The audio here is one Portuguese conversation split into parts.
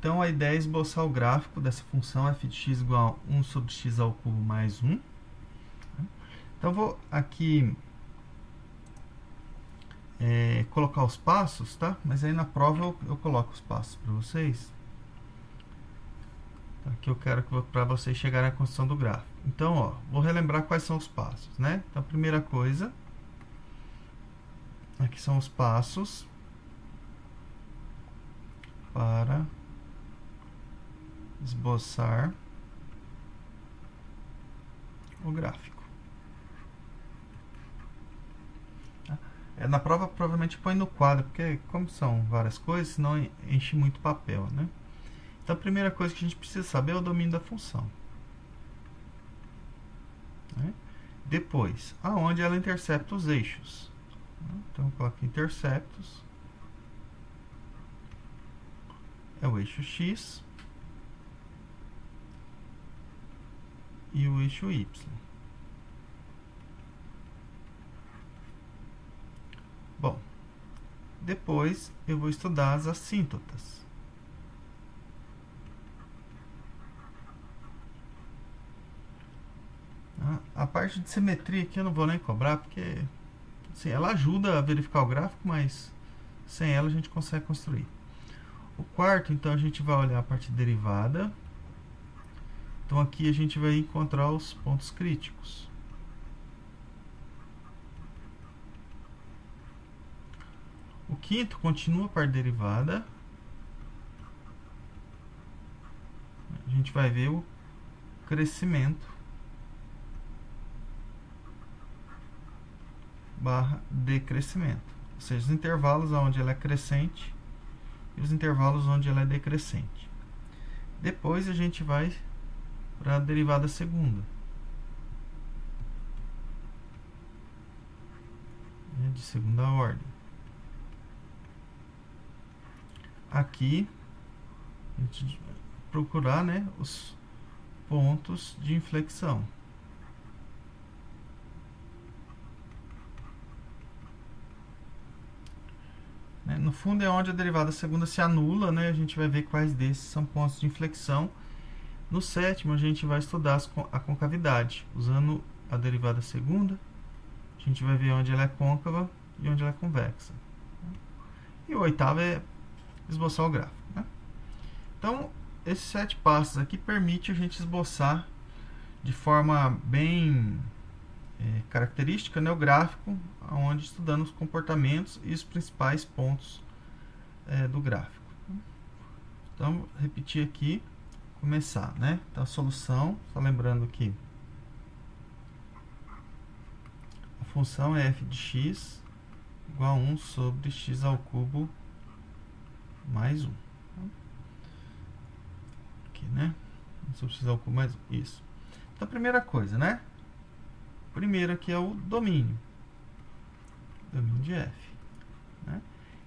Então a ideia é esboçar o gráfico dessa função f de x igual a 1 sobre x ao cubo mais 1. Então vou aqui colocar os passos, tá? Mas aí na prova eu coloco os passos para vocês. Aqui eu quero para vocês chegarem à construção do gráfico. Então, ó, vou relembrar quais são os passos, né? Então, a primeira coisa, aqui são os passos para esboçar o gráfico. Na prova provavelmente põe no quadro, porque como são várias coisas, senão enche muito papel, né? Então a primeira coisa que a gente precisa saber é o domínio da função. Depois, aonde ela intercepta os eixos. Então eu coloco interceptos. É o eixo x e o eixo y. Bom, depois eu vou estudar as assíntotas. A parte de simetria aqui eu não vou nem cobrar, porque assim, ela ajuda a verificar o gráfico, mas sem ela a gente consegue construir. O quarto, então, a gente vai olhar a parte derivada. Então aqui a gente vai encontrar os pontos críticos. O quinto continua a parte derivada. A gente vai ver o crescimento barra decrescimento, ou seja, os intervalos onde ela é crescente e os intervalos onde ela é decrescente. Depois a gente vai para a derivada segunda, de segunda ordem. Aqui a gente procurar, né, os pontos de inflexão. No fundo é onde a derivada segunda se anula, né? A gente vai ver quais desses são pontos de inflexão. No sétimo, a gente vai estudar a concavidade. Usando a derivada segunda, a gente vai ver onde ela é côncava e onde ela é convexa. E o oitavo é esboçar o gráfico, né? Então, esses 7 passos aqui permitem a gente esboçar de forma bem característica, né, o gráfico, onde estudando os comportamentos e os principais pontos do gráfico. Então, repetir aqui, começar, né? Então, a solução, só lembrando que a função é f de x igual a 1 sobre x ao cubo mais 1. Aqui, né? 1 sobre x ao cubo mais 1. Isso. Então, a primeira coisa, né? Primeiro aqui é o domínio de f, né?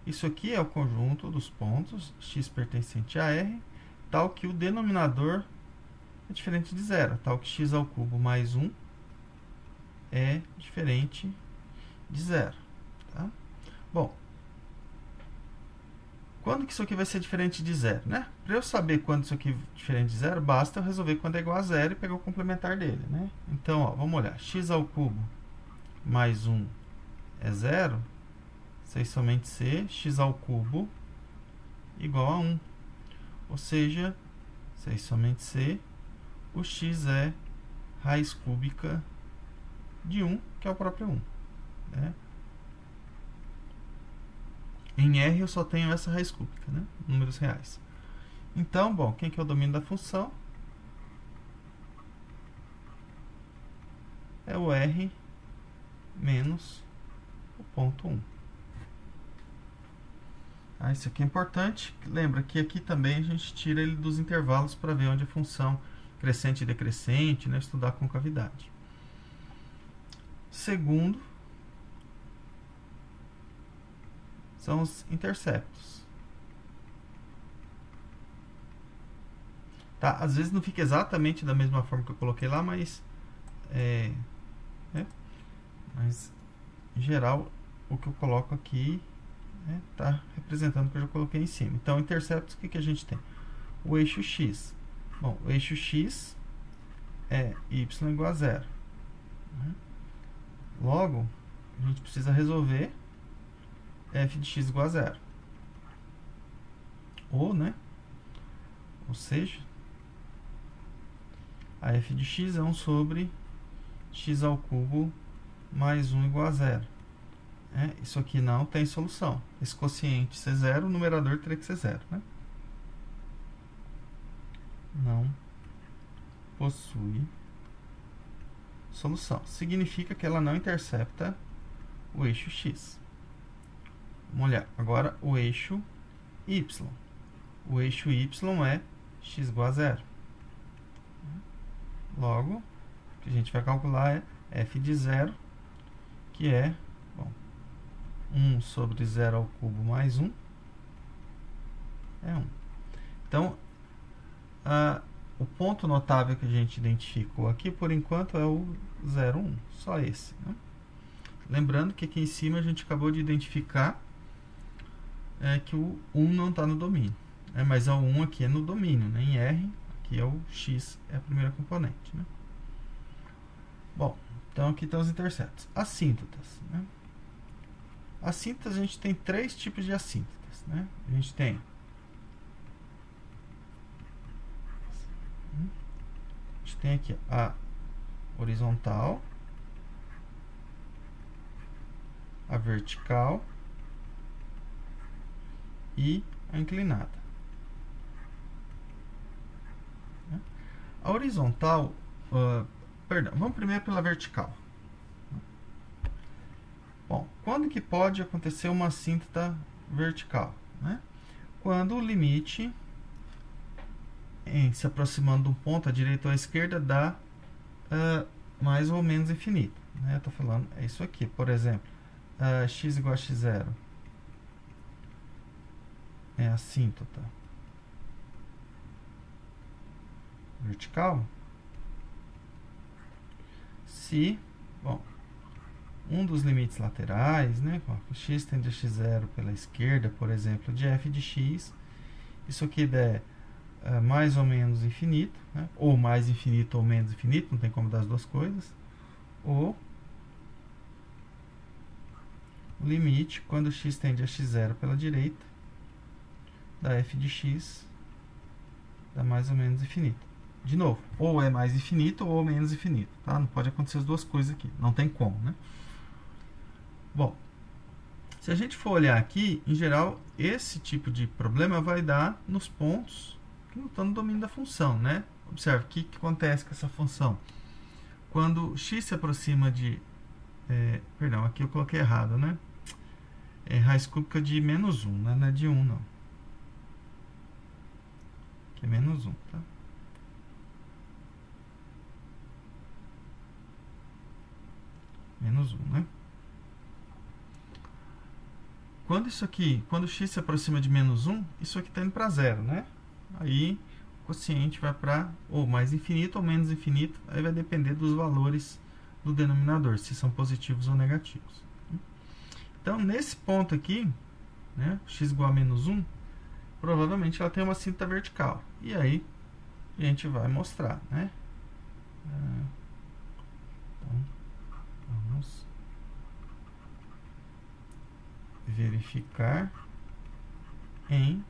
Isso aqui é o conjunto dos pontos x pertencente a R, tal que o denominador é diferente de zero, tal que x ao cubo mais 1 é diferente de zero, tá? Bom, quando que isso aqui vai ser diferente de zero, né? Para eu saber quando isso aqui é diferente de zero, basta eu resolver quando é igual a zero e pegar o complementar dele, né? Então, ó, vamos olhar. X ao cubo mais 1 é zero. Se somente c, x ao cubo igual a 1. Ou seja, se somente c, o x é raiz cúbica de 1, que é o próprio 1, né? Em R eu só tenho essa raiz cúbica, né? Números reais. Então, bom, quem que é o domínio da função? É o R menos o ponto 1. Isso aqui é importante. Lembra que aqui também a gente tira ele dos intervalos para ver onde a função crescente e decrescente, né? Estudar a concavidade. Segundo, são os interceptos. Tá? Às vezes não fica exatamente da mesma forma que eu coloquei lá, mas mas em geral o que eu coloco aqui está representando o que eu já coloquei em cima. Então, interceptos, o que a gente tem? o eixo x. Bom, o eixo x é y igual a 0. Logo, a gente precisa resolver f de x igual a 0. Ou seja, a f de x é 1 sobre x ao cubo mais 1 igual a 0. Isso aqui não tem solução. Esse quociente ser 0, o numerador teria que ser 0. Não possui solução. Significa que ela não intercepta o eixo x. Vamos olhar agora o eixo y. O eixo y é x igual a 0. Logo, o que a gente vai calcular é f de 0, que é 1 sobre 0 ao cubo mais 1 é 1. Então, o ponto notável que a gente identificou aqui, por enquanto, é o 0, 1. Só esse. Lembrando que aqui em cima a gente acabou de identificar que o 1 não está no domínio. Mas o 1 aqui é no domínio, em R, aqui é o x, é a primeira componente. Bom, então aqui estão os interceptos. Assíntotas. Assíntotas, a gente tem 3 tipos de assíntotas. A gente tem aqui a horizontal, a vertical e a inclinada. A horizontal, vamos primeiro pela vertical. Bom, quando que pode acontecer uma assíntota vertical? Quando o limite se aproximando de um ponto, à direita ou à esquerda, dá mais ou menos infinito. Eu estou falando, é isso aqui. Por exemplo, x igual a x0 é assíntota vertical se, um dos limites laterais, x tende a x0 pela esquerda, por exemplo, de f de x, isso aqui der mais ou menos infinito, ou mais infinito ou menos infinito, não tem como dar as duas coisas, ou o limite, quando x tende a x0 pela direita, da f de x dá mais ou menos infinito. De novo, ou é mais infinito ou menos infinito. Não pode acontecer as duas coisas aqui, não tem como. Bom, se a gente for olhar aqui, em geral, esse tipo de problema vai dar nos pontos que não estão no domínio da função. Observe o que acontece com essa função. Quando x se aproxima de... perdão, aqui eu coloquei errado, é raiz cúbica de menos 1, não é de 1, não. Aqui é menos 1, tá? Menos 1, Quando x se aproxima de menos 1, isso aqui está indo para 0, Aí o quociente vai para ou mais infinito ou menos infinito, aí vai depender dos valores do denominador, se são positivos ou negativos. Então, nesse ponto aqui, x igual a menos 1, provavelmente ela tem uma assíntota vertical. E aí, a gente vai mostrar, Então, vamos verificar em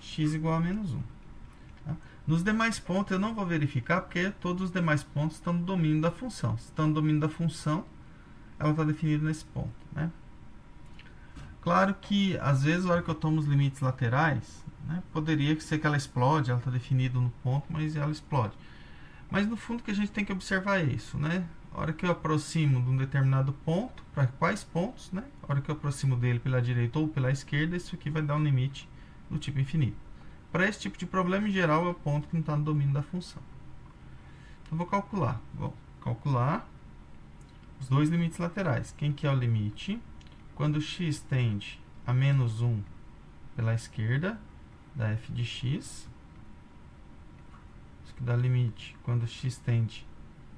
x igual a menos 1. Nos demais pontos eu não vou verificar, porque todos os demais pontos estão no domínio da função. Se estão no domínio da função, ela está definida nesse ponto. Claro que, às vezes, na hora que eu tomo os limites laterais, poderia ser que ela explode, ela está definida no ponto, mas ela explode. Mas, no fundo, o que a gente tem que observar é isso, A hora que eu aproximo de um determinado ponto, para quais pontos, A hora que eu aproximo dele pela direita ou pela esquerda, isso aqui vai dar um limite do tipo infinito. Para esse tipo de problema, em geral, é o ponto que não está no domínio da função. Então, vou calcular. Vou calcular os dois limites laterais. Quem que é o limite? Quando x tende a menos 1 pela esquerda, da f de x. Isso que dá limite quando x tende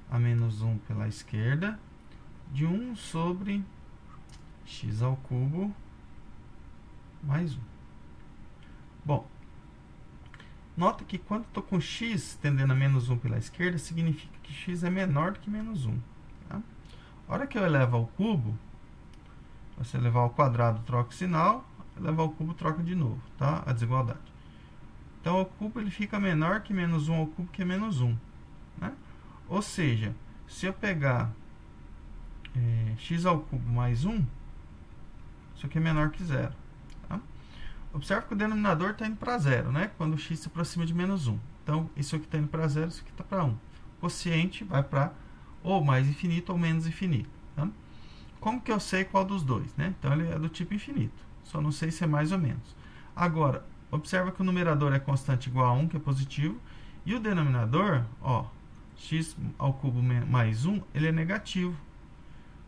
a menos 1 pela esquerda, de 1 sobre x ao cubo mais 1. Bom, Nota que quando estou com x tendendo a menos 1 pela esquerda, significa que x é menor do que menos 1. Tá? A hora que eu elevo ao cubo, se eu elevar ao quadrado, troca o sinal, elevar ao cubo, troca de novo, tá? A desigualdade. Então, ao cubo ele fica menor que menos 1 ao cubo, que é menos 1. Né? Ou seja, se eu pegar x ao cubo mais 1, isso aqui é menor que 0. Tá? Observe que o denominador está indo para 0, né? Quando o x se aproxima de menos 1. Então, isso aqui está indo para 0, isso aqui está para 1. O quociente vai para ou mais infinito ou menos infinito. Tá? Como que eu sei qual dos dois? Né? Então, ele é do tipo infinito. Só não sei se é mais ou menos. Agora, observa que o numerador é constante igual a 1, que é positivo. E o denominador, ó, x ao cubo mais 1, ele é negativo.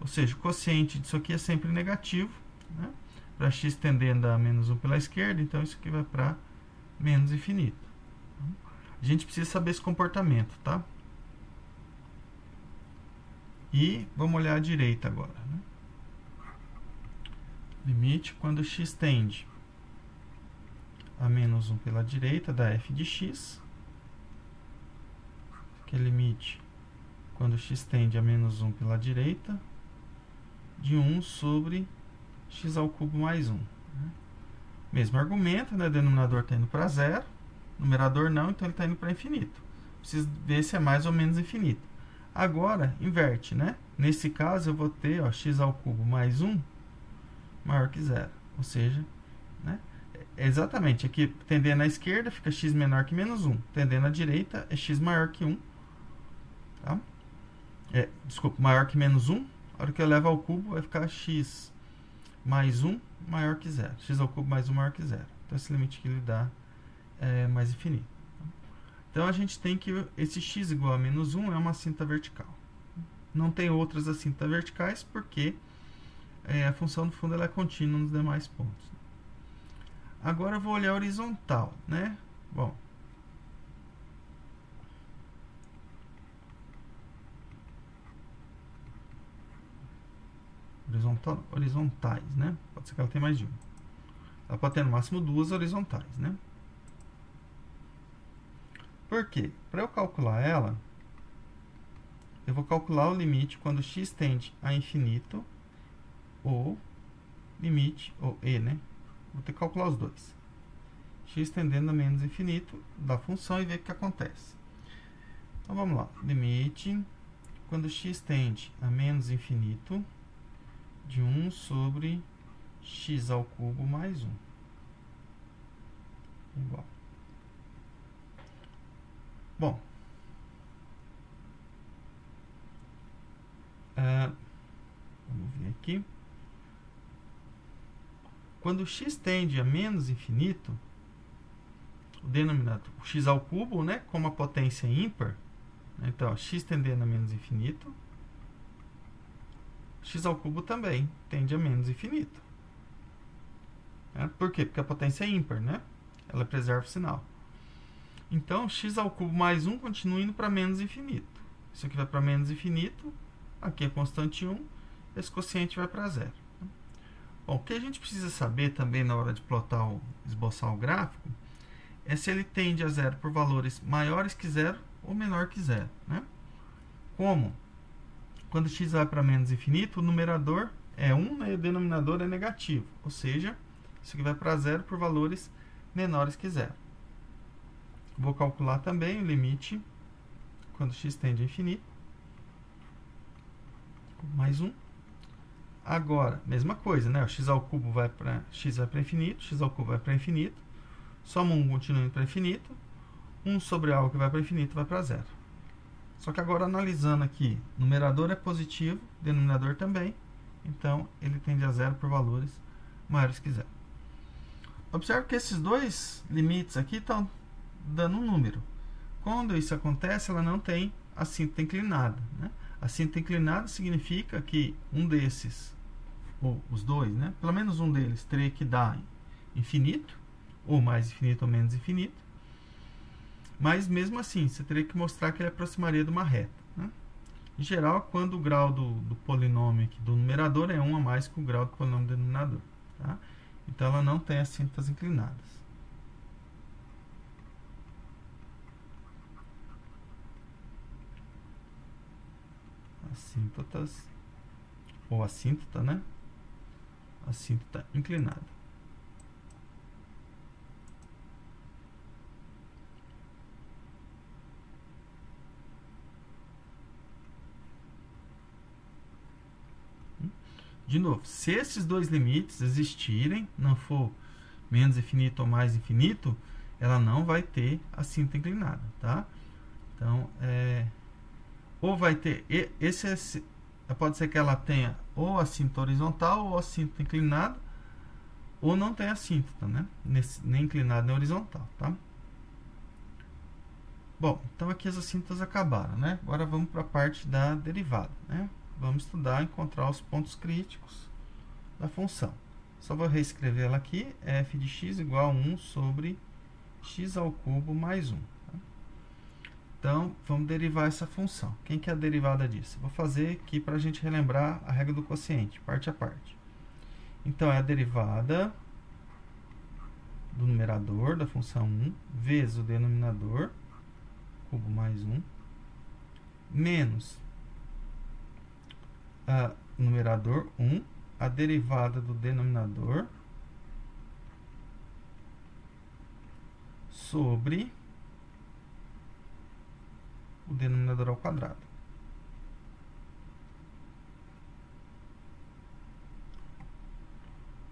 Ou seja, o quociente disso aqui é sempre negativo. Né? Para x tendendo a menos 1 pela esquerda, então isso aqui vai para menos infinito. A gente precisa saber esse comportamento, tá? E vamos olhar à direita agora. Né? Limite quando x tende a menos 1 pela direita da f de x. Que é limite quando x tende a menos 1 pela direita de 1 sobre x ao cubo mais 1. Né? Mesmo argumento, né? O denominador está indo para 0, numerador não, então ele está indo para infinito. Preciso ver se é mais ou menos infinito. Agora, inverte, né? Nesse caso, eu vou ter x ao cubo mais 1 maior que 0. Ou seja, né? Exatamente, aqui tendendo à esquerda fica x menor que menos 1. Tendendo à direita é x maior que 1. Tá? Desculpa, maior que menos 1. A hora que eu levo ao cubo vai ficar x mais 1 maior que 0. X ao cubo mais 1 maior que 0. Então, esse limite que ele dá é mais infinito. Então, a gente tem que esse x igual a menos 1 é uma cinta vertical. Não tem outras assintas verticais porque a função, no fundo, ela é contínua nos demais pontos. Agora, eu vou olhar a horizontal, né? Bom, horizontais, né? Pode ser que ela tenha mais de uma. Ela pode ter no máximo duas horizontais, né? Por quê? Para eu calcular ela, eu vou calcular o limite quando x tende a infinito ou limite, ou e, né? Vou ter que calcular os dois. X tendendo a menos infinito da função e ver o que acontece. Então, vamos lá. Limite quando x tende a menos infinito de 1 sobre x ao cubo mais 1. Igual. Bom. Vamos ver aqui. Quando x tende a menos infinito, o denominador, o x ao cubo, né, como a potência é ímpar, né, então, ó, x tendendo a menos infinito, x ao cubo também tende a menos infinito. Por quê? Porque a potência é ímpar, né? Ela preserva o sinal. Então, x ao cubo mais 1 continua indo para menos infinito. Isso aqui vai para menos infinito, aqui é constante 1, esse quociente vai para 0. Bom, o que a gente precisa saber também na hora de plotar esboçar o gráfico é se ele tende a 0 por valores maiores que 0 ou menor que 0. Né? Como? Quando x vai para menos infinito, o numerador é 1, né, e o denominador é negativo. Ou seja, isso aqui vai para 0 por valores menores que 0. Vou calcular também o limite quando x tende a infinito. Mais 1. Agora, mesma coisa, né? O x ao cubo vai para infinito, x ao cubo vai para infinito. Soma 1 continua indo para infinito. 1 sobre algo que vai para infinito vai para 0. Só que agora, analisando aqui, numerador é positivo, denominador também. Então, ele tende a 0 por valores maiores que 0. Observe que esses dois limites aqui estão dando um número. Quando isso acontece, ela não tem a cinta inclinada. Né? A cinta inclinada significa que um desses, ou os dois, né? Pelo menos um deles teria que dar infinito, ou mais infinito ou menos infinito. Mas mesmo assim, você teria que mostrar que ele aproximaria de uma reta. Né? Em geral, quando o grau do polinômio aqui, do numerador é 1 a mais que o grau do polinômio do denominador. Tá? Então, ela não tem as cintas inclinadas. assíntotas, ou assíntota, né? Assíntota inclinada. De novo, se esses dois limites existirem, não for menos infinito ou mais infinito, ela não vai ter assíntota inclinada, tá? Então, ou vai ter, pode ser que ela tenha ou assíntota horizontal ou assíntota inclinada, ou não tenha assíntota, né? Nem inclinada nem horizontal, tá? Bom, então aqui as assíntotas acabaram, né? Agora vamos para a parte da derivada, né? Vamos estudar, encontrar os pontos críticos da função. Só vou reescrever ela aqui, f de x igual a 1 sobre x ao cubo mais 1. Tá? Então, vamos derivar essa função. Quem que é a derivada disso? Vou fazer aqui para a gente relembrar a regra do quociente, parte a parte. Então, é a derivada do numerador da função 1 vezes o denominador, cubo mais 1, menos numerador 1, a derivada do denominador sobre o denominador ao quadrado.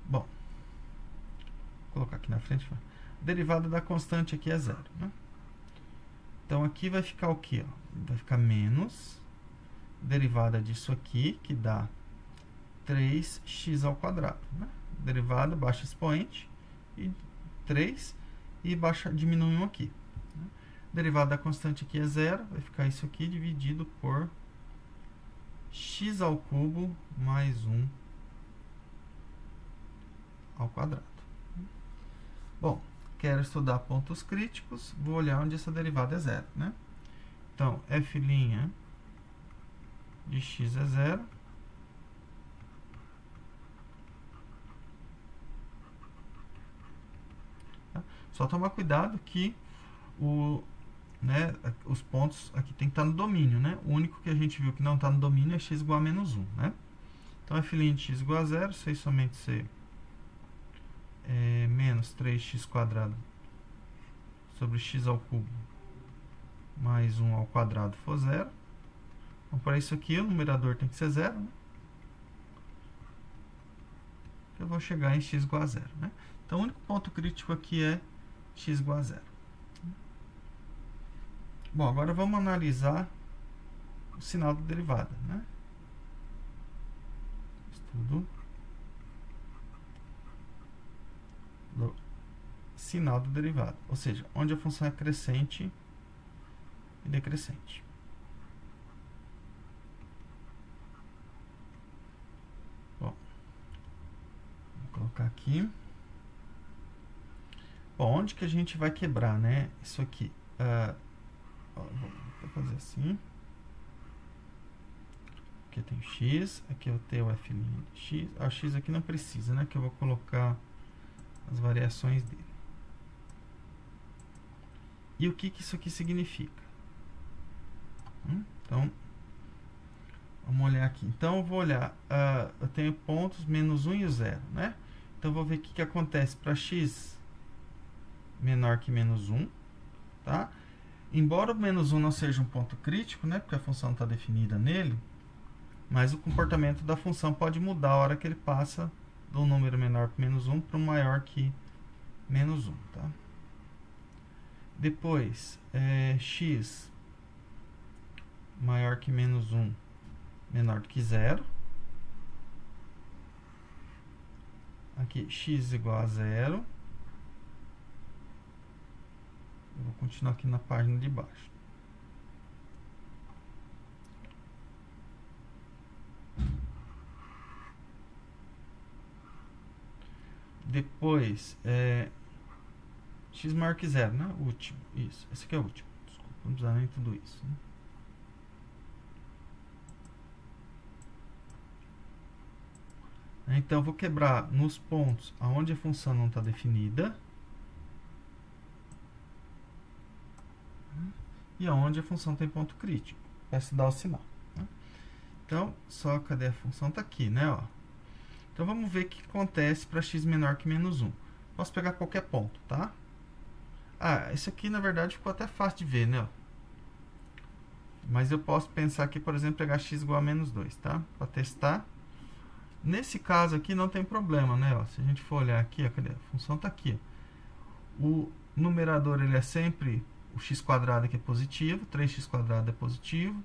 Bom, vou colocar aqui na frente. A derivada da constante aqui é zero, né? Então, aqui vai ficar o quê? Vai ficar menos derivada disso aqui, que dá 3x ao quadrado. Né? Derivada, baixa expoente, e 3, e diminui 1 aqui. Né? Derivada da constante aqui é zero, vai ficar isso aqui dividido por x ao cubo mais 1 ao quadrado. Bom, quero estudar pontos críticos, vou olhar onde essa derivada é zero. Né? Então, f' de x é zero. Tá? Só tomar cuidado que os pontos aqui tem que estar no domínio. Né? O único que a gente viu que não está no domínio é x igual a menos 1. Né? Então, f' de x igual a zero, se somente ser menos 3x quadrado sobre x ao cubo mais 1 ao quadrado for zero. Então, para isso aqui, o numerador tem que ser zero. Né? Eu vou chegar em x igual a zero. Né? Então, o único ponto crítico aqui é x igual a zero. Bom, agora vamos analisar o sinal da derivada. Né? Estudo do sinal da derivada. Ou seja, onde a função é crescente e decrescente. Colocar aqui. Bom, onde que a gente vai quebrar, né? Isso aqui. Vou fazer assim. Aqui tem x, aqui eu tenho o f' de x. O x aqui não precisa, né? Que eu vou colocar as variações dele. E o que isso aqui significa? Então, vamos olhar aqui. Então, eu vou olhar, eu tenho pontos menos 1 e o 0, né? Então, eu vou ver o que acontece para x menor que menos 1, tá? Embora o menos 1 não seja um ponto crítico, né? Porque a função está definida nele, mas o comportamento da função pode mudar a hora que ele passa do número menor que menos 1 para um maior que menos 1, tá? Depois, x maior que menos 1, menor do que 0. Aqui, x igual a 0. Eu vou continuar aqui na página de baixo. Depois, x maior que 0, né? Último. Isso, esse aqui é o último. Desculpa, não precisa nem tudo isso. Né? Então, eu vou quebrar nos pontos onde a função não está definida e onde a função tem ponto crítico, para estudar o sinal. Né? Então, só cadê a função? Está aqui, né? Ó. Então, vamos ver o que acontece para x menor que menos 1. Posso pegar qualquer ponto, tá? Ah, esse aqui, na verdade, ficou até fácil de ver, né? Ó. Mas eu posso pensar aqui, por exemplo, pegar x igual a menos 2, tá? Para testar. Nesse caso aqui não tem problema, né? Ó, se a gente for olhar aqui, ó, cadê? A função está aqui. Ó. O numerador ele é sempre o x² aqui é positivo, 3x² é positivo,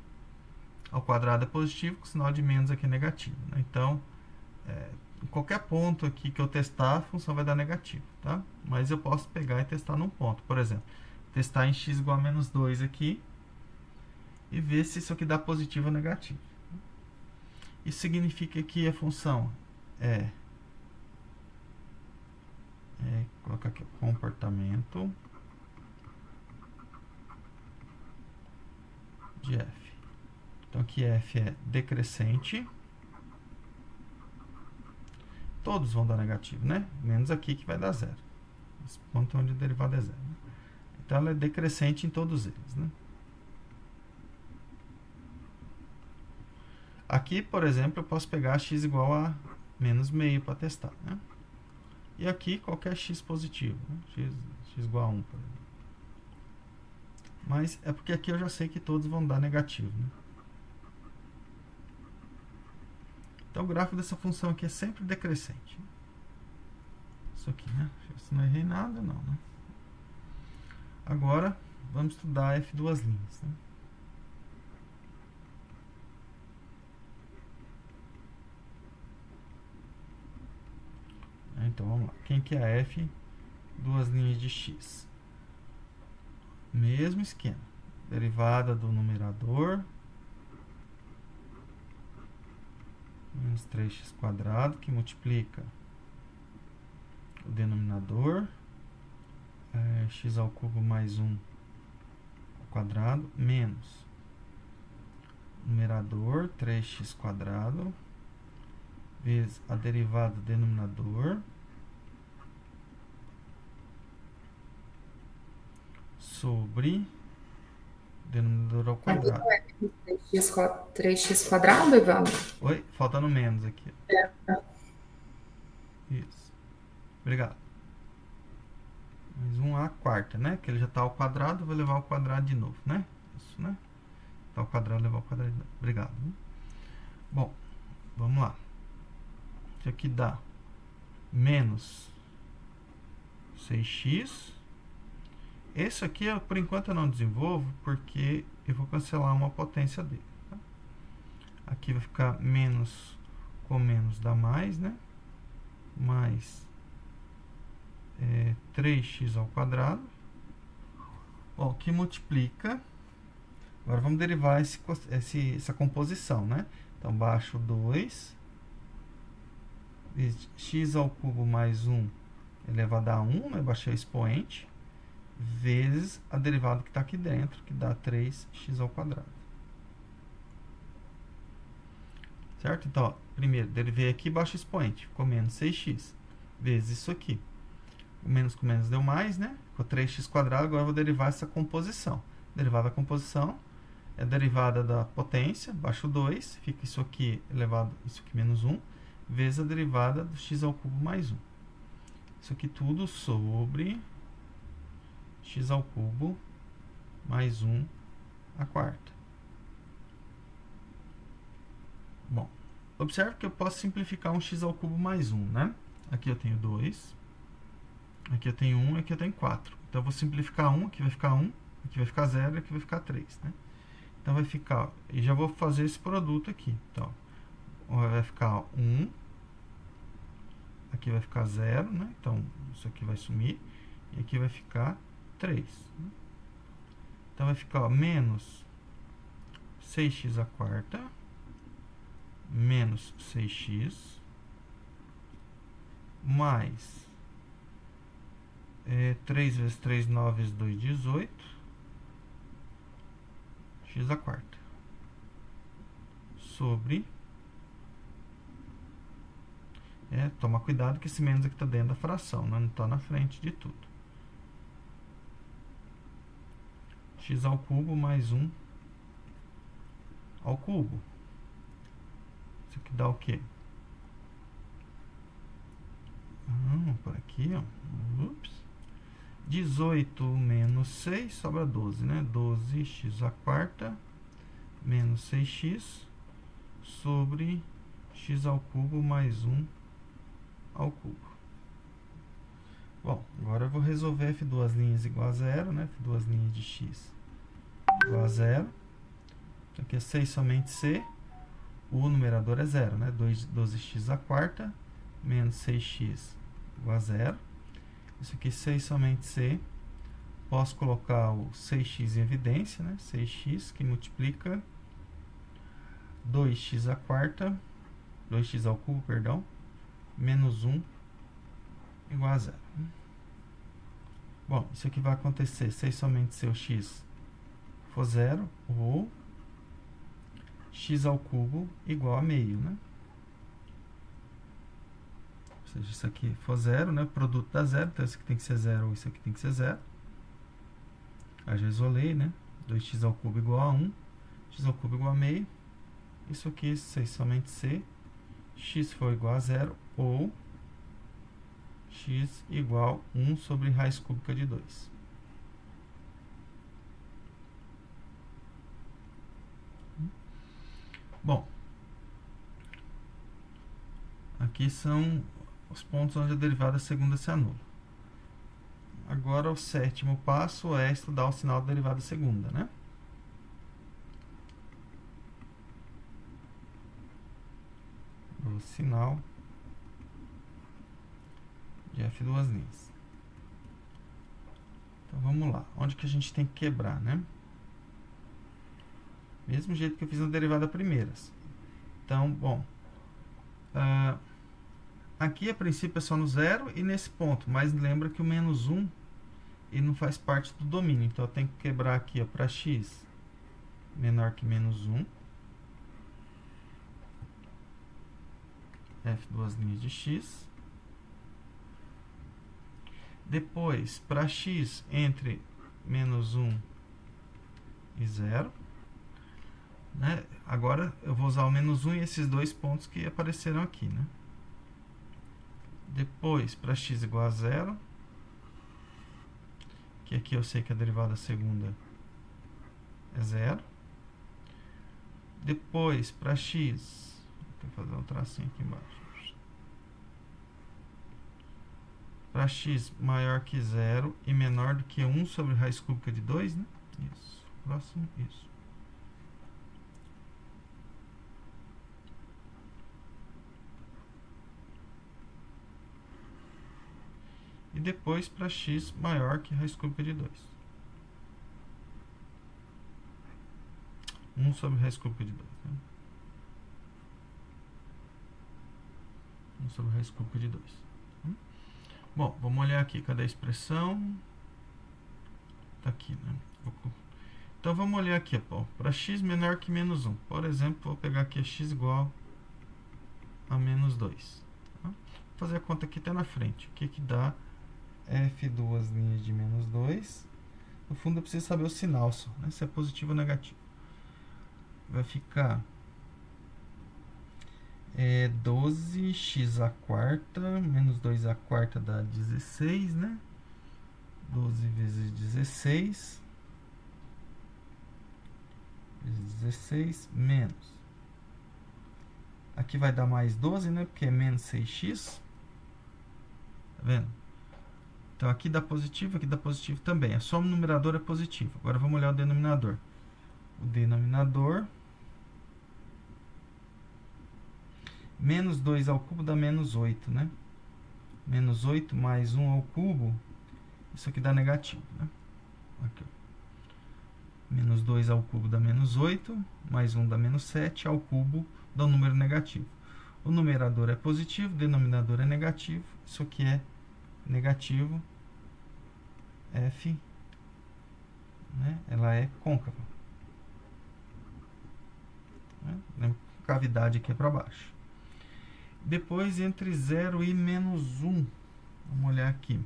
ao quadrado é positivo, com o sinal de menos aqui é negativo, né? Então, em qualquer ponto aqui que eu testar, a função vai dar negativo, tá? Mas eu posso pegar e testar num ponto, por exemplo, testar em x igual a menos 2 aqui e ver se isso aqui dá positivo ou negativo. Isso significa que a função colocar aqui comportamento de f. Então aqui f é decrescente. Todos vão dar negativo, né? Menos aqui que vai dar zero. Esse ponto é onde a derivada é zero. Né? Então ela é decrescente em todos eles, né? Aqui, por exemplo, eu posso pegar x igual a menos meio para testar, né? E aqui qualquer x positivo, né? x igual a 1, por exemplo. Mas é porque aqui eu já sei que todos vão dar negativo, né? Então o gráfico dessa função aqui é sempre decrescente. Isso aqui, né? Se não errei nada, não, né? Agora, vamos estudar f duas linhas, né? Então, vamos lá. Quem que é f? Duas linhas de x. Mesmo esquema. Derivada do numerador. Menos 3x², que multiplica o denominador. X ao cubo mais 1 ao quadrado. Menos numerador, 3x². Vezes a derivada do denominador. Sobre denominador ao quadrado. 3x², Evandro? Oi? Faltando menos aqui. Isso. Obrigado. Mais 1/4, né? Que ele já está ao quadrado, eu vou levar ao quadrado de novo, né? Isso, né? Está ao quadrado, levar ao quadrado de novo. Obrigado. Né? Bom, vamos lá. Isso aqui dá menos 6x. Esse aqui, por enquanto, eu não desenvolvo, porque eu vou cancelar uma potência dele. Tá? Aqui vai ficar menos com menos dá mais, né? Mais 3x ao quadrado. Bom, que multiplica. Agora vamos derivar essa composição, né? Então, baixo 2. X ao cubo mais 1 elevado a 1, né? Baixei o expoente. Vezes a derivada que está aqui dentro, que dá 3x ao quadrado. Certo? Então, ó, primeiro, derivei aqui, baixo o expoente. Ficou menos 6x. Vezes isso aqui. O menos com menos deu mais, né? Ficou 3x². Agora eu vou derivar essa composição. Derivada da composição é a derivada da potência, baixo 2. Fica isso aqui elevado, isso aqui menos 1. Vezes a derivada do x ao cubo mais 1. Isso aqui tudo sobre x ao cubo mais 1/4. Bom, observe que eu posso simplificar um x ao cubo mais 1, né? Aqui eu tenho 2, aqui eu tenho 1, aqui eu tenho 4. Então eu vou simplificar 1, aqui vai ficar 1, aqui vai ficar 0 e aqui vai ficar 3, né? Então vai ficar, e já vou fazer esse produto aqui. Então, vai ficar 1, aqui vai ficar 0, né? Então isso aqui vai sumir, e aqui vai ficar 3. Então vai ficar, ó, menos 6x² menos 6x mais 3 vezes 3, 9 vezes 2, 18 x² sobre toma cuidado que esse menos aqui está dentro da fração, né? Não está na frente de tudo. X ao cubo mais 1 ao cubo. Isso aqui dá o quê? Por aqui, ó. Ups. 18 menos 6 sobra 12, né? 12x à quarta menos 6x sobre x ao cubo mais 1 ao cubo. Bom, agora eu vou resolver f duas linhas igual a zero, né? F duas linhas de x igual a zero. Isso aqui é 6 somente c. O numerador é zero, né? 12x à quarta menos 6x igual a zero. Isso aqui 6 somente c. Posso colocar o 6x em evidência, né? 6x que multiplica 2x à quarta, 2x ao cubo, perdão, menos 1 igual a zero. Bom, isso aqui vai acontecer 6 somente se o x for zero, ou x ao cubo igual a meio, né? Ou seja, isso aqui for zero, né? O produto dá zero, então isso aqui tem que ser zero, ou isso aqui tem que ser zero. Aí já isolei, né? 2x ao cubo igual a 1, x ao cubo igual a meio. Isso aqui, 6 somente c, x for igual a zero, ou x igual a 1 sobre raiz cúbica de 2. Bom, aqui são os pontos onde a derivada segunda se anula. Agora, o sétimo passo é estudar o sinal da derivada segunda, né? O sinal de f duas linhas. Então, vamos lá. Onde que a gente tem que quebrar, né? Mesmo jeito que eu fiz na derivada primeiras. Então, bom. Aqui, a princípio, é só no zero e nesse ponto. Mas lembra que o menos 1 ele não faz parte do domínio. Então, eu tenho que quebrar aqui para x menor que menos 1. F duas linhas de x. Depois, para x entre menos 1 e 0. Né? Agora, eu vou usar o menos 1 e esses dois pontos que apareceram aqui. Né? Depois, para x igual a 0. Que aqui eu sei que a derivada segunda é 0. Depois, para x, vou fazer um tracinho aqui embaixo. Para x maior que 0 e menor do que 1 sobre raiz cúbica de 2, né? Isso. Próximo, isso. E depois para x maior que raiz cúbica de 2. 1 sobre raiz cúbica de 2. Né? 1 sobre raiz cúbica de 2. Bom, vamos olhar aqui. Cadê a expressão? Está aqui, né? Então, vamos olhar aqui. Para x menor que menos 1. Por exemplo, vou pegar aqui x igual a menos 2. Tá? Vou fazer a conta aqui até na frente. O que que dá f duas linhas de menos 2? No fundo, eu preciso saber o sinal só. Né? Se é positivo ou negativo. Vai ficar 12x à quarta, menos 2 à quarta dá 16, né? 12 vezes 16, vezes 16, menos. Aqui vai dar mais 12, né? Porque é menos 6x. Tá vendo? Então, aqui dá positivo também. A soma no numerador é positivo. Agora, vamos olhar o denominador. O denominador... Menos 2 ao cubo dá menos 8, né? Menos 8 mais 1 ao cubo, isso aqui dá negativo, né? Aqui, ó. Menos 2 ao cubo dá menos 8, mais 1 dá menos 7, ao cubo dá um número negativo. O numerador é positivo, o denominador é negativo, isso aqui é negativo, f, né? Ela é côncava. Né? Lembra que a cavidade aqui é para baixo. Depois, entre 0 e menos 1. Vamos olhar aqui.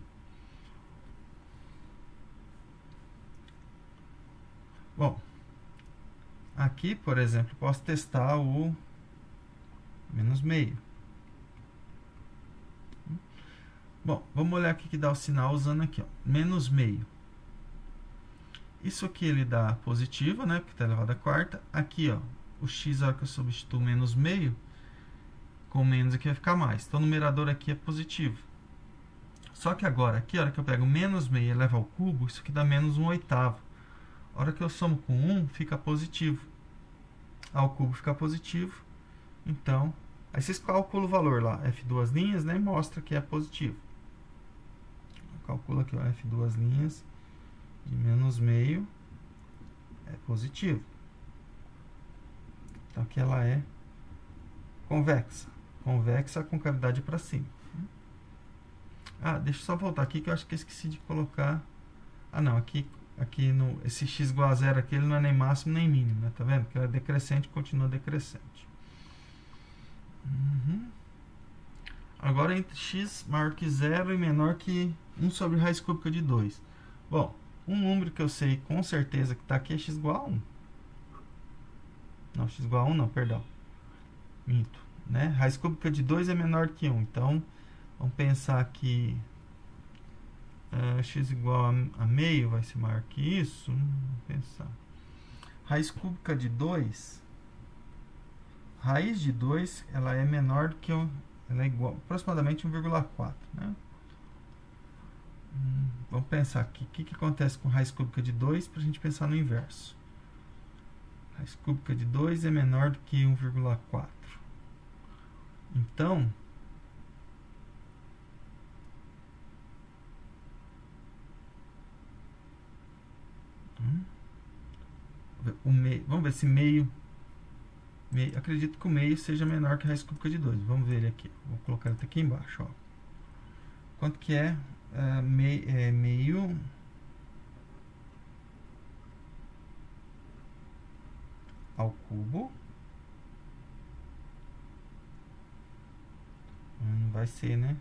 Bom, aqui, por exemplo, posso testar o menos meio. Bom, vamos olhar aqui que dá o sinal usando aqui, ó, menos meio. Isso aqui ele dá positivo, né, porque está elevado à quarta. Aqui, ó, o x, a hora que eu substituo menos meio, com menos aqui vai ficar mais. Então, o numerador aqui é positivo. Só que agora, aqui, a hora que eu pego menos meio e elevo ao cubo, isso aqui dá menos 1/8. A hora que eu somo com 1, fica positivo. Ao cubo fica positivo. Então, aí vocês calculam o valor lá, f duas linhas, né, e mostra que é positivo. Calcula aqui, ó, f duas linhas de menos meio é positivo. Então, aqui ela é convexa. Convexa com cavidade para cima. Ah, deixa eu só voltar aqui que eu acho que eu esqueci de colocar. Ah, não, aqui no esse x igual a zero aqui, ele não é nem máximo nem mínimo, né? Tá vendo? Que ele é decrescente, continua decrescente. Agora, entre x maior que zero e menor que 1 sobre raiz cúbica de 2. Bom, um número que eu sei com certeza que está aqui é x igual a 1. Não, x igual a 1 não, perdão. Minto, né? Raiz cúbica de 2 é menor que 1. Então, vamos pensar que x igual a meio vai ser maior que isso. Vamos pensar. Raiz cúbica de 2. Raiz de 2, ela é menor do que ela é igual, aproximadamente 1,4, né? Vamos pensar aqui, o que acontece com raiz cúbica de 2 para a gente pensar no inverso. Raiz cúbica de 2 é menor do que 1,4. Então, vamos ver se meio, acredito que o meio seja menor que a raiz cúbica de 2. Vamos ver ele aqui. Vou colocar ele até aqui embaixo. Ó. Quanto que é? Meio ao cubo. Não vai ser, né?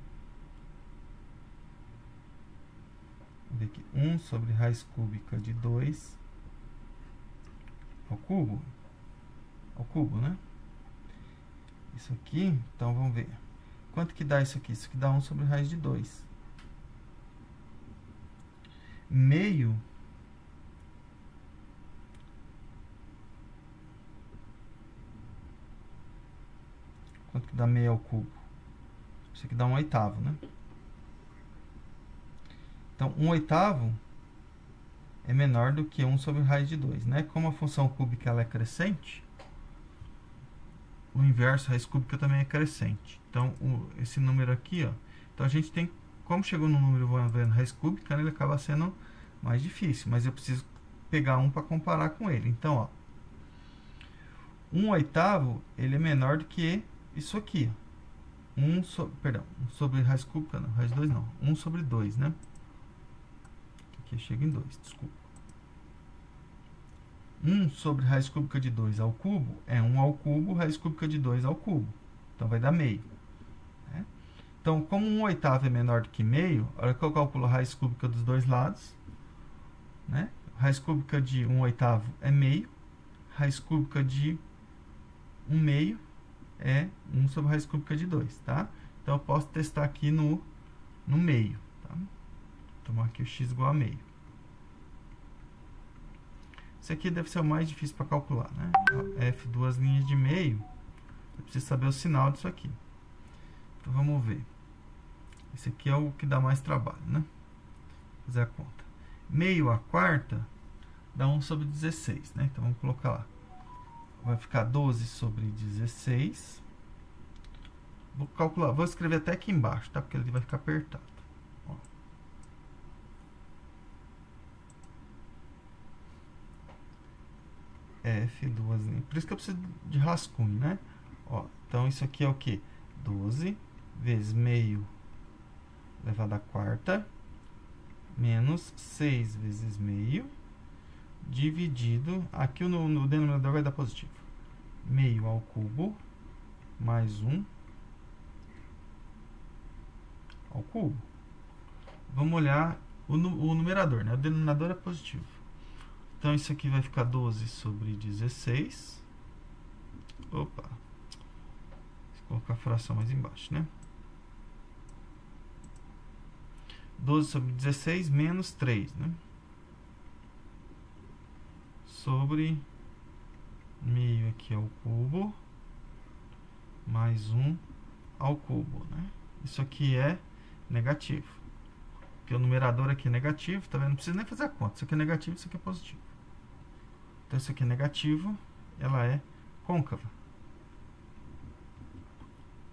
Vamos ver aqui. 1 sobre raiz cúbica de 2 ao cubo. Ao cubo, né? Isso aqui, então vamos ver. Quanto que dá isso aqui? Isso aqui dá 1 sobre raiz de 2. Meio quanto que dá meio ao cubo? Isso aqui dá 1/8, né? Então, 1/8 é menor do que 1 sobre raiz de 2, né? Como a função cúbica ela é crescente, o inverso, a raiz cúbica também é crescente. Então, esse número aqui, ó, então a gente tem, como chegou no número vendo raiz cúbica, né, ele acaba sendo mais difícil, mas eu preciso pegar um para comparar com ele. Então, ó, 1/8 ele é menor do que isso aqui, ó. 1 sobre raiz cúbica, não, raiz de 2 não, 1 sobre 2, né? Aqui chega em 2, desculpa. 1 sobre raiz cúbica de 2 ao cubo é 1 ao cubo, raiz cúbica de 2 ao cubo. Então, vai dar meio. Né? Então, como 1/8 é menor do que meio, a hora que eu calculo a raiz cúbica dos dois lados, né? Raiz cúbica de 1/8 é meio, raiz cúbica de 1/2 é 1 sobre raiz cúbica de 2, tá? Então, eu posso testar aqui no meio, tá? Vou tomar aqui o x igual a meio. Esse aqui deve ser o mais difícil para calcular, né? F duas linhas de meio, eu preciso saber o sinal disso aqui. Então, vamos ver. Esse aqui é o que dá mais trabalho, né? Vou fazer a conta. Meio à quarta dá 1 sobre 16, né? Então, vamos colocar lá. Vai ficar 12 sobre 16. Vou calcular, vou escrever até aqui embaixo, tá? Porque ele vai ficar apertado. Ó. F duas linhas. Por isso que eu preciso de rascunho, né? Ó, então, isso aqui é o quê? 12 vezes meio elevado à quarta menos 6 vezes meio dividido, aqui no denominador vai dar positivo, meio ao cubo mais 1 ao cubo. Vamos olhar o numerador, né? O denominador é positivo. Então, isso aqui vai ficar 12 sobre 16. Opa! Vou colocar a fração mais embaixo, né? 12 sobre 16 menos 3, né? Sobre meio aqui ao cubo, mais 1 ao cubo, né? Isso aqui é negativo. Porque o numerador aqui é negativo, tá vendo? Não precisa nem fazer a conta. Isso aqui é negativo, isso aqui é positivo. Então, isso aqui é negativo, ela é côncava.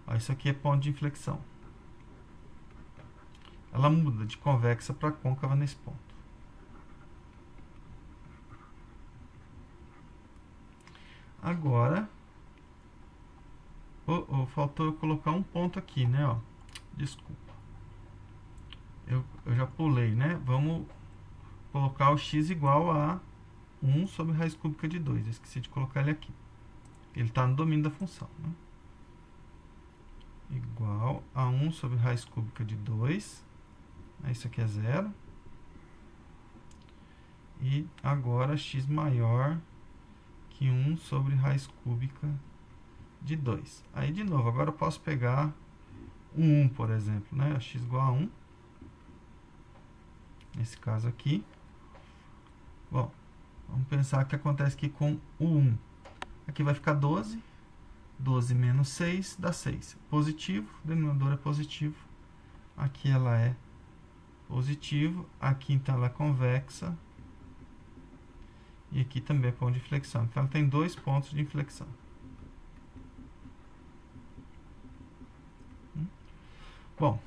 Ó, isso aqui é ponto de inflexão. Ela muda de convexa para côncava nesse ponto. Agora, faltou eu colocar um ponto aqui, né? Ó, desculpa. Eu já pulei, né? Vamos colocar o x igual a 1 sobre raiz cúbica de 2. Eu esqueci de colocar ele aqui. Ele está no domínio da função, né? Igual a 1 sobre raiz cúbica de 2. Isso aqui é 0. E agora x maior que 1 sobre raiz cúbica de 2. Aí, de novo, agora eu posso pegar o 1, por exemplo, né? X igual a 1. Nesse caso aqui. Bom, vamos pensar o que acontece aqui com o 1. Aqui vai ficar 12. 12 menos 6 dá 6. Positivo, o denominador é positivo. Aqui ela é positivo. Aqui então ela é convexa. E aqui também é ponto de inflexão. Então ela tem 2 pontos de inflexão. Bom,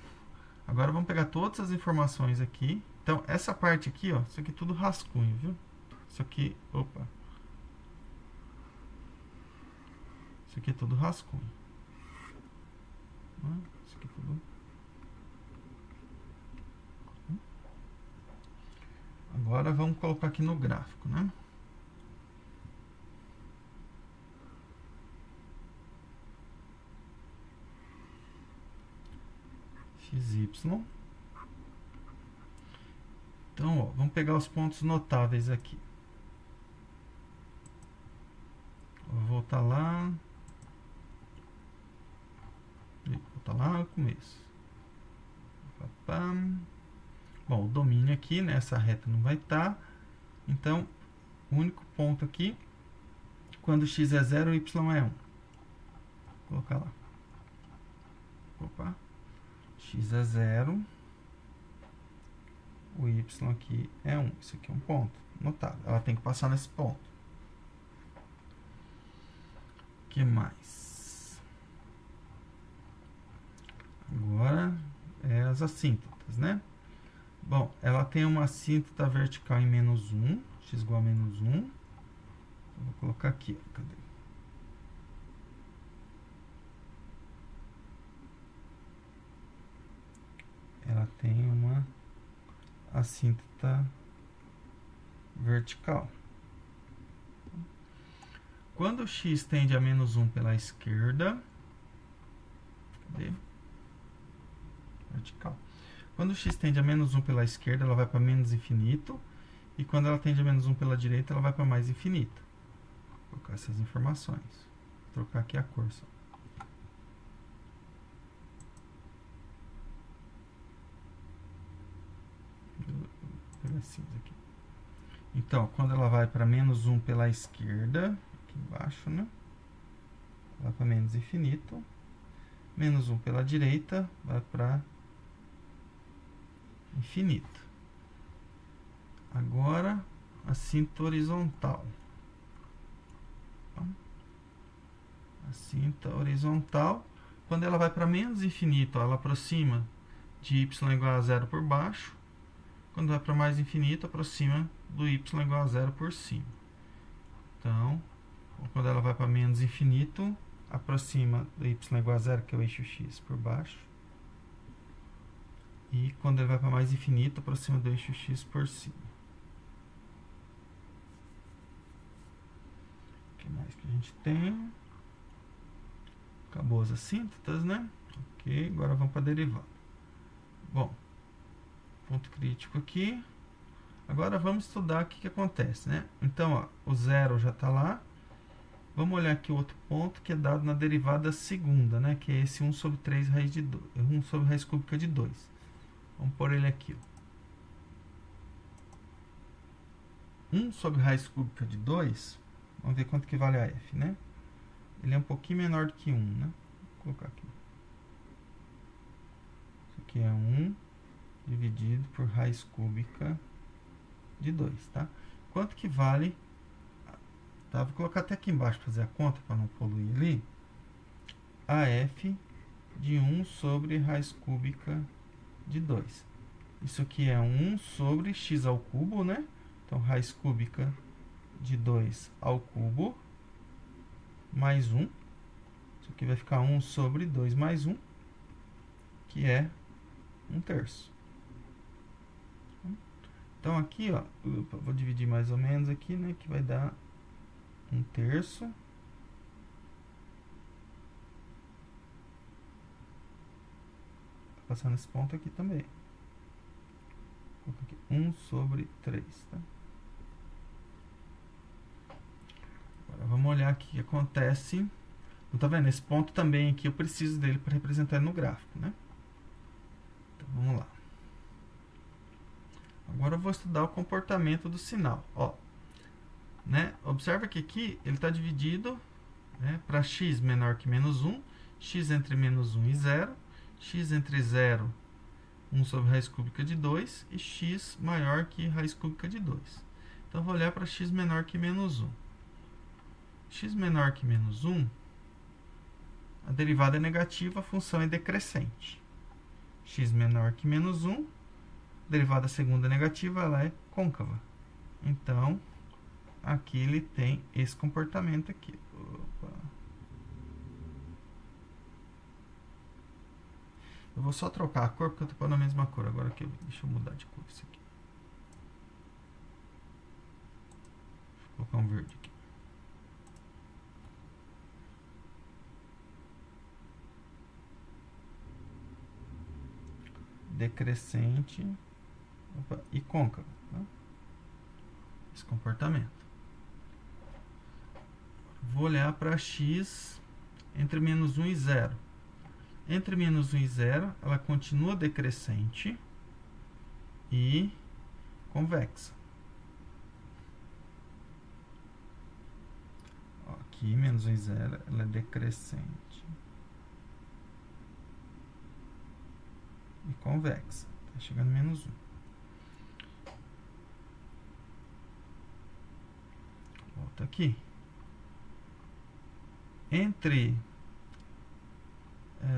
agora vamos pegar todas as informações aqui. Então, essa parte aqui, ó, isso aqui é tudo rascunho, viu? Isso aqui, opa. Isso aqui é tudo rascunho. Isso aqui é tudo... Agora vamos colocar aqui no gráfico, né? XY. Então, ó, vamos pegar os pontos notáveis aqui. Vou voltar lá. Voltar lá no começo. Bom, o domínio aqui, né, essa reta não vai estar. Então, o único ponto aqui, quando x é 0, y é 1. Vou colocar lá. Opa. X é 0. O y aqui é 1. Isso aqui é um ponto notável. Ela tem que passar nesse ponto. O que mais? Agora é as assíntotas, né? Bom, ela tem uma assíntota vertical em menos 1. X igual a menos 1. Vou colocar aqui. Cadê? Ela tem uma assíntota vertical. Quando x tende a menos 1 pela esquerda, cadê? Vertical. Quando x tende a menos 1 pela esquerda, ela vai para menos infinito. E quando ela tende a menos 1 pela direita, ela vai para mais infinito. Vou colocar essas informações. Vou trocar aqui a cor só. Vou pegar cinza aqui. Então, quando ela vai para menos 1 pela esquerda, aqui embaixo, né? Vai para menos infinito. Menos 1 pela direita, vai para infinito. Agora, assíntota horizontal. Assíntota horizontal. Quando ela vai para menos infinito, ó, ela aproxima de y igual a 0 por baixo. Quando vai para mais infinito, aproxima do y igual a 0 por cima. Então, quando ela vai para menos infinito, aproxima do y igual a 0, que é o eixo x, por baixo. E quando ele vai para mais infinito, aproxima do eixo x por cima. O que mais que a gente tem? Acabou as assíntotas, né? Ok, agora vamos para a derivada. Bom, ponto crítico aqui. Agora vamos estudar o que acontece, né? Então, ó, o 0 já está lá. Vamos olhar aqui o outro ponto que é dado na derivada segunda, né? Que é esse 1 sobre 3 raiz de 2, 1 sobre raiz cúbica de 2. Vamos pôr ele aqui. Ó. 1 sobre raiz cúbica de 2, vamos ver quanto que vale a f, né? Ele é um pouquinho menor do que 1, né? Vou colocar aqui. Isso aqui é 1 dividido por raiz cúbica de 2, tá? Quanto que vale... Tá, vou colocar até aqui embaixo para fazer a conta, para não poluir ali. A f de 1 sobre raiz cúbica de 2. Isso aqui é 1 sobre x ao cubo, né? Então, raiz cúbica de 2 ao cubo, mais 1. Isso aqui vai ficar 1 sobre 2 mais 1, que é 1/3. Então, aqui, ó, vou dividir mais ou menos aqui, né? Que vai dar 1/3. Passar nesse ponto aqui também. Vou colocar aqui 1 sobre 3, tá? Agora vamos olhar aqui o que acontece. Tá vendo? Esse ponto também aqui eu preciso dele para representar no gráfico, né? Então vamos lá. Agora eu vou estudar o comportamento do sinal. Ó, né? Observa que aqui ele está dividido, né, para x menor que menos 1, x entre menos 1 e 0, x entre 0, 1 sobre raiz cúbica de 2 e x maior que raiz cúbica de 2. Então, eu vou olhar para x menor que menos 1. X menor que menos 1, a derivada é negativa, a função é decrescente. X menor que menos 1, a derivada segunda é negativa, ela é côncava. Então, aqui ele tem esse comportamento aqui. Opa. Eu vou só trocar a cor, porque eu estou pondo a mesma cor. Agora aqui, deixa eu mudar de cor isso aqui. Vou colocar um verde aqui. Decrescente, opa, e côncavo, tá? Esse comportamento. Vou olhar para x entre menos 1 e 0. Entre menos 1 e 0, ela continua decrescente e convexa. Ó, aqui, menos 1 e 0, ela é decrescente e convexa. Está chegando a menos 1. Volta aqui. Entre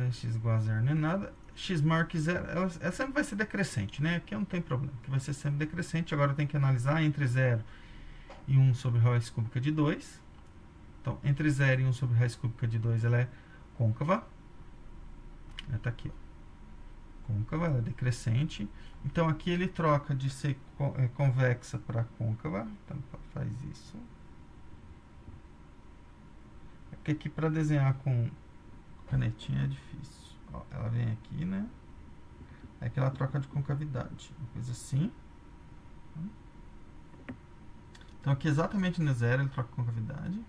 x igual a 0 não é nada, x maior que 0, ela sempre vai ser decrescente, né? Aqui não tem problema, que vai ser sempre decrescente. Agora tem que analisar entre 0 e 1 sobre raiz cúbica de 2. Então, entre 0 e 1 sobre raiz cúbica de 2, ela é côncava. Ela está aqui, ó. Côncava, ela é decrescente. Então, aqui ele troca de ser convexa para côncava. Então, faz isso. Porque aqui para desenhar com canetinha é difícil. Ó, ela vem aqui, né? Aí que ela troca de concavidade. Uma coisa assim. Então aqui exatamente no 0 ele troca de concavidade.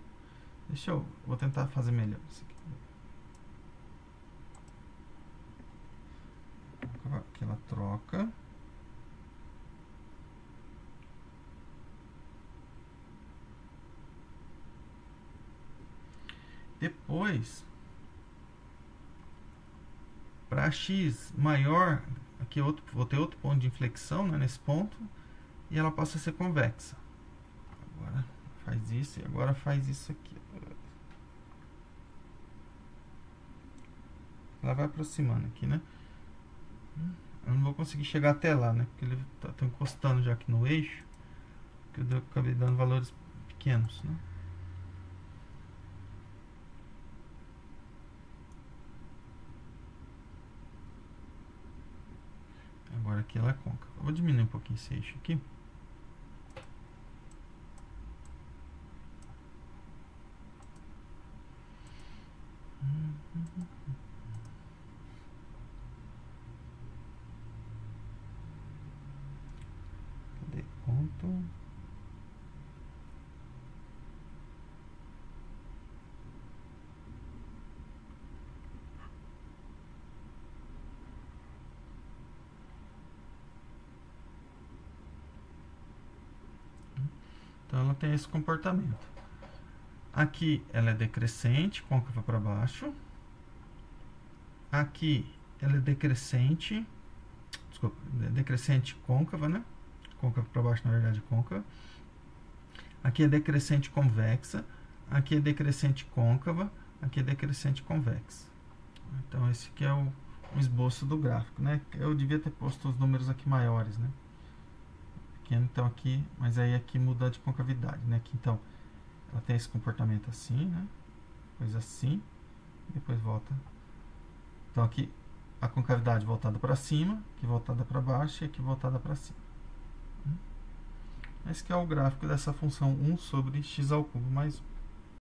Vou tentar fazer melhor isso aqui. Aqui ela troca. Depois, para x maior, aqui vou ter outro ponto de inflexão, né, nesse ponto, e ela passa a ser convexa. Agora faz isso e agora faz isso aqui. Ela vai aproximando aqui, né? Eu não vou conseguir chegar até lá, né? Porque ele tá encostando já aqui no eixo, que eu acabei dando valores pequenos, né? Agora aqui ela é côncava. Eu vou diminuir um pouquinho esse eixo aqui. Cadê? Ponto. Então ela tem esse comportamento. Aqui ela é decrescente, côncava para baixo. Aqui ela é decrescente, desculpa, decrescente côncava, né? Côncava para baixo, na verdade, côncava. Aqui é decrescente convexa. Aqui é decrescente côncava. Aqui é decrescente convexa. Então esse aqui é o esboço do gráfico, né? Eu devia ter posto os números aqui maiores, né? Pequeno, então aqui, mas aí aqui muda de concavidade, né? Aqui, então ela tem esse comportamento assim, né? Depois assim, depois volta. Então aqui a concavidade voltada para cima, aqui voltada para baixo e aqui voltada para cima. Esse que é o gráfico dessa função 1 sobre x ao cubo mais 1.